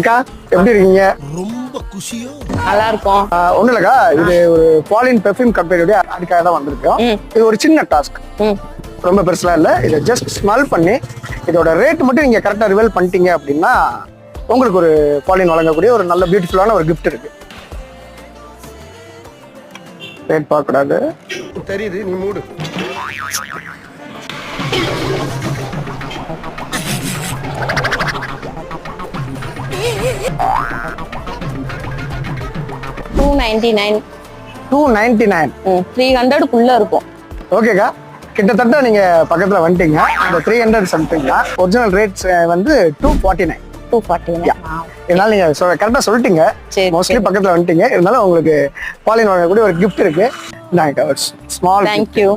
அக்கா எப்படி இருக்கீங்க? ரொம்ப குஷியோ. நல்லா இருக்கும். ஒண்ணும் இல்லக்கா, இது ஒரு பாலின் பெர்ஃப்யூம் கம்பெனியோட அதுக்காக தான் வந்திருக்கோம். இது ஒரு சின்ன டாஸ்க், ரொம்ப பெருசா இல்ல. இதை ஜஸ்ட் ஸ்மெல் பண்ணி இதோட ரேட் மட்டும் நீங்க கரெக்டா ரிவீல் பண்ணிட்டீங்க அப்படின்னா உங்களுக்கு ஒரு பாலின் வழங்கக்கூடிய ஒரு நல்ல பியூட்டிஃபுல்லான ஒரு கிஃப்ட் இருக்கு. ரேட் பார்க்க கூடாது, தெரியுது, நீ மூடு. $299. 299. 300க்குள்ள இருக்கும். ஓகேக்கா, கிட்டத்தட்ட நீங்க பக்கத்துல வந்துட்டீங்க. இந்த 300 சம்திங் தான். ஒரிஜினல் ரேட்ஸ் வந்து 249. 249. இதனால நீங்க கரெக்டா சொல்லிட்டீங்க. மோஸ்ட்லி பக்கத்துல வந்துட்டீங்க. இருந்தாலும் உங்களுக்கு பாலின் வாங்கக்கூடிய ஒரு கிஃப்ட் இருக்கு. ஸ்மால். தேங்க்யூ.